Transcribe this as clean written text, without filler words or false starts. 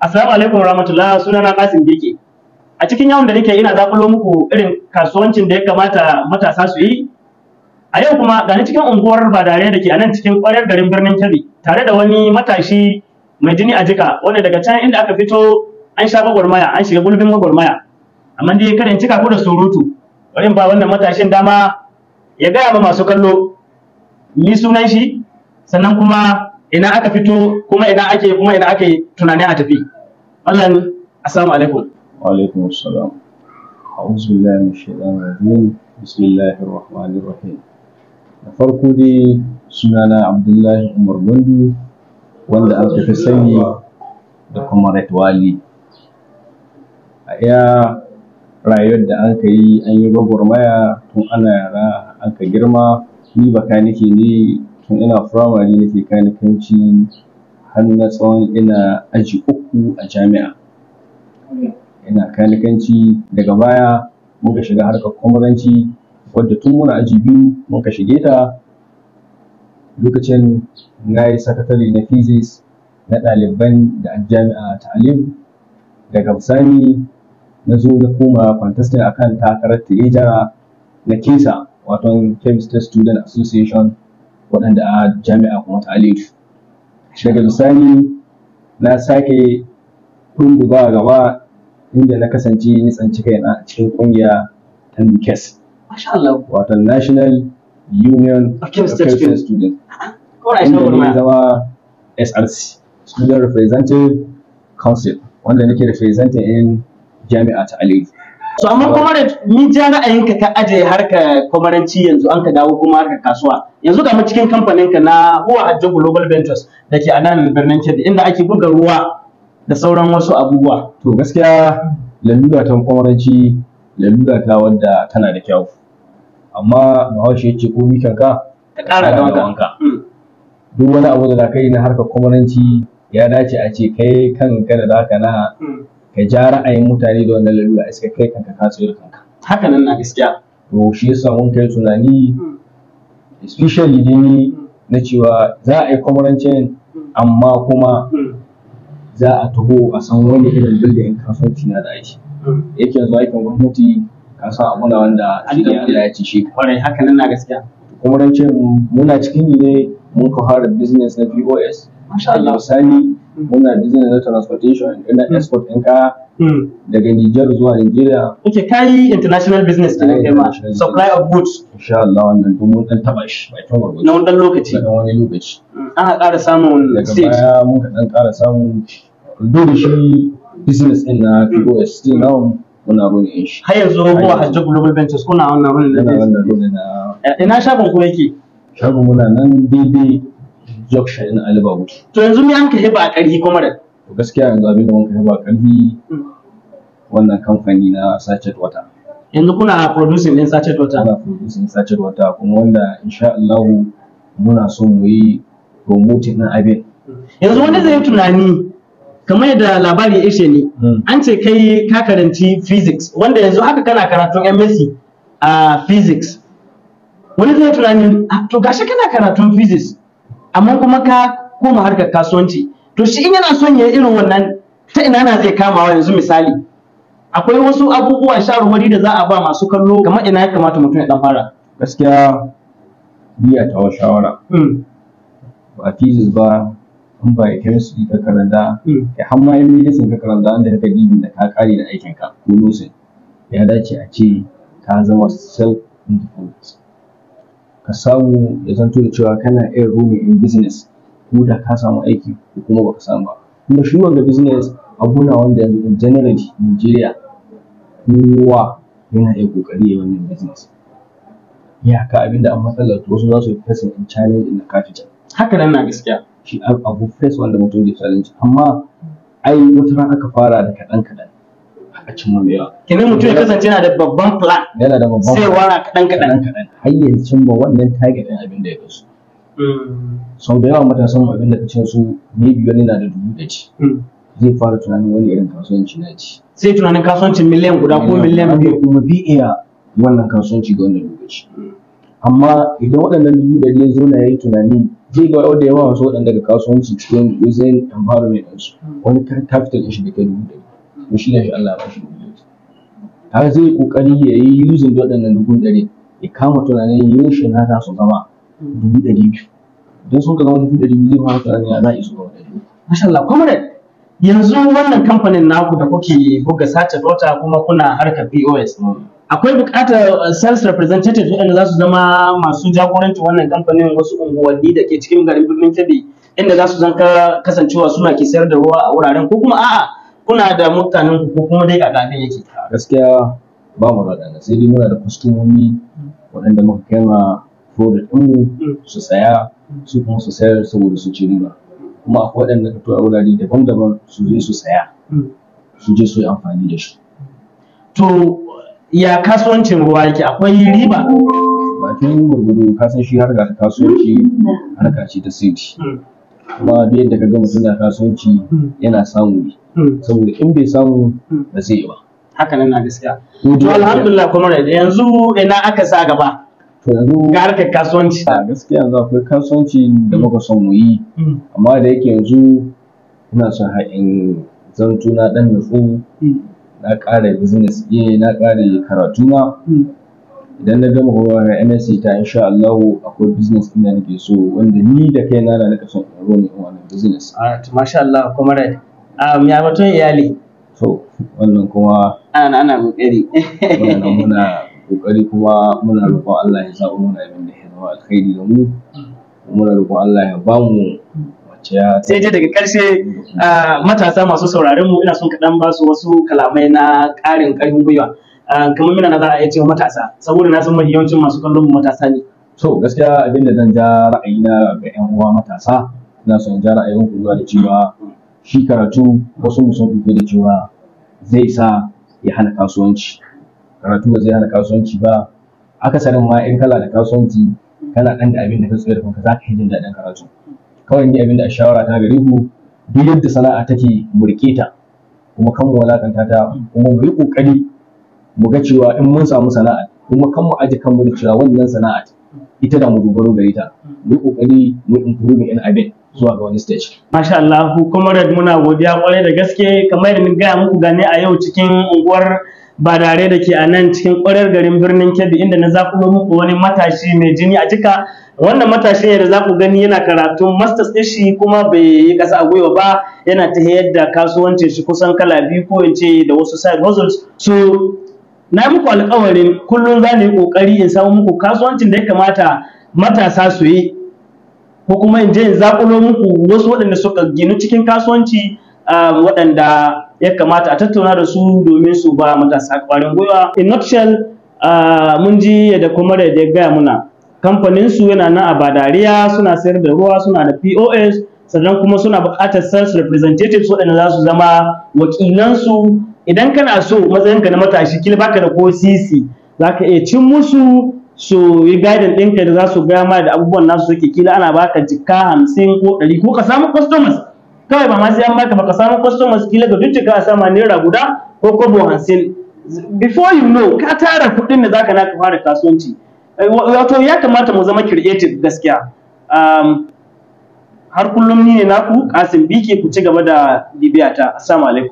Assalamu alaikum warahmatullahi, sunana Kasim Beke. A cikin yawon da nake ina zakulo muku irin kasuwancin da ya kamata matasa su yi. A yau kuma gani cikin unguwar Badare da ke a nan cikin ƙwaryar garin birnin Kebbi tare da wani matashi mai jini a jika wanda daga can inda aka fito an sha gwagwarmaya, an shiga gulbin gwagwarmaya. Amma dai karin cika ku da surutu. Bari in ba wannan matashin dama ya gaya ma masu kallo ni sunan shi sannan kuma ina aka fito kuma ina ake tunanin a tafi. Allah, assalamu alaikum. Wa alaikum assalam. A'udhu billahi minash shaitanir rajim. Bismillahir rahmanir rahim. Da farko dai sunana Abdullahi Umar Gwandu wanda aka fi sani da Comrade Wali. A iya rayuwar da aka yi an yi gwagwarmaya tun ana yara aka girma. Ni bakanike ne tun ina firamare nake kanikanci har na tsawon ina aji 3 a jami'a. Ina kanikanci daga baya muka shiga harkar kwamaranci wadda tun muna aji 2 muka shige ta. Lokacin na yi sakatare na physics na ɗaliban da a jami'a ta Alim. Daga bisani na zo na koma contesting akan takarar tirejara na KESA wato Chemistry Student Association waɗanda a jami'a kuma ta Alim. Daga bisani na sake ɗunguba gaba inda na kasance ni tsanci kaina a cikin ƙungiya ta NUKES. Masha Allah. Wato National Union of Chemistry Students. Inda ne zama SRC, Student Representative Council, wanda nake representing in jami'a ta Alim. So amma kuma da ni ja ra'ayinka ka aje harka kwamaranci yanzu an ka dawo kuma harka kasuwa. Yanzu ga mu cikin kamfanin ka na Huwa Hajjo Global Ventures da ke a nan birnin Kebbi inda ake buga ruwa da sauran wasu abubuwa. To gaskiya lalura ta kwamaranci lalura ta wadda tana da kyau. Amma Bahaushe ya ce ko kanka ta ƙara da wanka. Duk wani abu da za ka yi na harkar kwamaranci ya dace a ce kai kanka da zaka na ka ja ra'ayin mutane da wannan lalura iska kai kanka ka tsayar kanka. Haka nan na gaskiya. To shi yasa mun kai tunani especially ni na cewa za a yi kwamarancin amma kuma za a taho a san wani irin building kasuwanci na da aiki. Yake yanzu aikin gwamnati ka san abu na wanda Allah ya ci shi. Kwarai haka nan na gaskiya. Kwamarancin muna cikin ne mun ka fara business na POS. Masha Allah. Misali muna business na transportation ina export ɗin kaya daga Niger zuwa Nigeria. Okay, kai international business kenan kai ma supply of goods. Insha Allah wannan duk mun dan taba shi bakin gwargwado. Na wannan lokaci. Na wani lokaci. Ana ƙara samun daga baya mun ka dan ƙara samun dole shi business ɗin na POS still now muna running shi. Har yanzu Huwa Hajjo Global Ventures kuna wannan running da wannan running na. Ina shagon ku yake? Shagon muna nan daidai junction ɗin Alibabu. To yanzu me an ka hiba a ƙarfi kuma da? To gaskiya yanzu abin da mun ka hiba a ƙarfi wannan kamfani na Sachet Water. Yanzu kuna producing din Sachet Water? Muna producing Sachet Water kuma wanda insha Allah muna so mu yi promoting na abin. Yanzu wanda zai yi tunani kamar yadda labari ya ishe ni an ce kai ka karanci physics wanda yanzu haka kana karatun MSc a physics. Wani zai yi tunani to gashi kana karatun physics amma kuma ka koma harkar kasuwanci. To shi in yana son ya yi irin wannan ta ina na zai kamawa yanzu misali. Akwai wasu abubuwa shawarwari da za a ba masu kallo kamar ina ya kamata mutum ya dan fara. Gaskiya biya ta shawara. Ba physics ba in ba chemistry ka karanta ya hamma yin medicine ka karanta wanda ka dibin da ka kare da aikin ka ko nursing ya dace a ce ka zama self independent. Ka samu ya zanto da cewa kana iya running in business ko da ka samu aiki ko kuma baka samu ba. Kuma shi wanda business abu na wanda yanzu in general Nigeria kowa yana iya kokari ya wannan business. Iyaka abinda an matsalar wasu za su yi facing in challenge in the capital. Haka nan na gaskiya. Shi abu face wanda mutum zai challenge amma ai wata ran aka fara da kaɗan a cimma mai yawa. Kenan mutum ya kasance yana da babban plan. Yana da babban sai wara kaɗan har ya cimma wannan target ɗin abin da ya kasu. Sau da yawa matasan abin da kacin su maybe wani na da 100,000 zai fara tunanin wani irin kasuwanci na ci. Sai tunanin kasuwancin miliyan guda ko miliyan 2 kuma bi iya wannan kasuwanci ga wannan lokaci. Amma idan waɗannan 100,000 ya zo na yayi tunani zai ga wanda yawa wasu waɗanda daga kasuwanci cikin using environment ɗinsu wani capital ɗin shi da kai 100,000 to shi ne shi Allah ba shi 100,000 har zai kokari ya yi using waɗannan 100,000 ya kama tunanin yaushe na za su zama 200,000 don sun ka zama 200,000 zai fara tunanin ya za a isu ga 100,000. Masha Allah, comrade, yanzu wannan kamfanin naku da kuke buga sace dota kuma kuna harkar POS, akwai buƙatar sales representatives waɗanda za su zama masu jagoranci wannan kamfanin wasu unguwanni da ke cikin garin birnin Kebbi inda za su zanka kasancewa suna ke sayar da ruwa a wuraren ko kuma a'a kuna da mutanen ku ko kuma dai a gafin yake? Gaskiya ba mu da sai dai muna da kwastomomi waɗanda muka kai ma product ɗinmu su saya su kuma su sayar saboda su ci riba. Kuma akwai waɗanda ka to a wurare daban-daban su je su saya su je su yi amfani da shi. To ya kasuwancin ruwa yake, akwai riba? Bakin gurgudu ka san shi harka ta kasuwanci harka ce ta sirri. Kuma duk yadda ka ga mutum na kasuwanci yana samu ne saboda in bai samu ba zai yi ba. Haka nan na gaskiya. To alhamdulillah kuma yanzu ina aka sa gaba to yanzu ga harkar kasuwanci. A gaskiya yanzu akwai kasuwanci da muka son mu yi amma da yake yanzu ina son haɗin zanto na ɗan nutsu na ƙara business ɗin na ƙara karatu na idan na gama horar MSc ta insha Allah akwai business ɗin da nake so wanda ni da kaina na nake son in rone wannan business. Masha Allah kuma ya batun iyali. To wannan kuma ana kokari. Muna kokari kuma muna roƙon Allah ya zaɓo muna abin da ya zama alkhairi da mu muna roƙon Allah ya ba mu wacce ya sai dai daga ƙarshe matasa masu sauraron mu ina son kaɗan ba su wasu kalamai na ƙarin ƙarfin gwiwa kamar mina na za a iya cewa matasa saboda na san yawancin masu kallon mu matasa ne. So gaskiya abin da zan ja ra'ayina ga 'yan uwa matasa ina son ja ra'ayin ku zuwa da cewa shi karatu wasu musun ɗauke da cewa zai sa ya hana kasuwanci. Karatu ba zai hana kasuwanci ba akasarin ma in kala da kasuwanci kana ɗan da abin da ka tsaye da kanka za ka yi jin daɗin karatu. Kawai ni abin da a shawara ta gare ku duk yadda sana'a take mu riƙe ta kuma kan mu walakanta ta kuma mu yi ƙoƙari mu ga cewa in mun samu sana'a kuma kan mu aje kanmu da cewa wannan sana'a ita da mu dogaro gare ta mu yi ƙoƙari mu improve in abin zuwa ga wani stage. Masha Allah, comrade muna godiya kwarai da gaske kamar yadda na gaya muku gane a yau cikin unguwar Badare da ke a nan cikin ƙwarar garin birnin Kebbi inda na zakulo muku wani matashi mai jini a jika. Wannan matashi ne da za ku gani yana karatun masters ɗin shi kuma bai yi ƙasa a gwiwa ba yana ta yadda kasuwancin shi kusan kala biyu ko in ce da wasu side hustles. So na muku alƙawarin kullum za ni yi ƙoƙari in samu muku kasuwancin da ya kamata matasa su yi ko kuma in je in zakulo muku wasu waɗanda suka ginu cikin kasuwanci waɗanda ya kamata a tattauna da su domin su ba matasa ƙwarin gwiwa. In nutshell mun ji yadda kuma da ya gaya muna kamfanin su yana nan a Badariya suna sayar da ruwa suna da POS sannan kuma suna buƙatar sales representatives waɗanda za su zama wakilansu. Idan kana so matsayinka na matashi kila baka da ko sisi za ka iya cin musu su yi guidance ɗinka da za su gaya ma da abubuwan nasu suke kila ana baka jikka 50 ko 100 ko ka samu customers kawai ba ma sai an baka ba ka samu customers kila ga duk jikka a sama naira guda ko kobo 50 before you know ka tara kuɗin da zaka naka fara kasuwanci. Wato ya kamata mu zama creative gaskiya. Har kullum ni ne naku Kasim Bike ku ci gaba da bibiyata. Assalamu alaikum.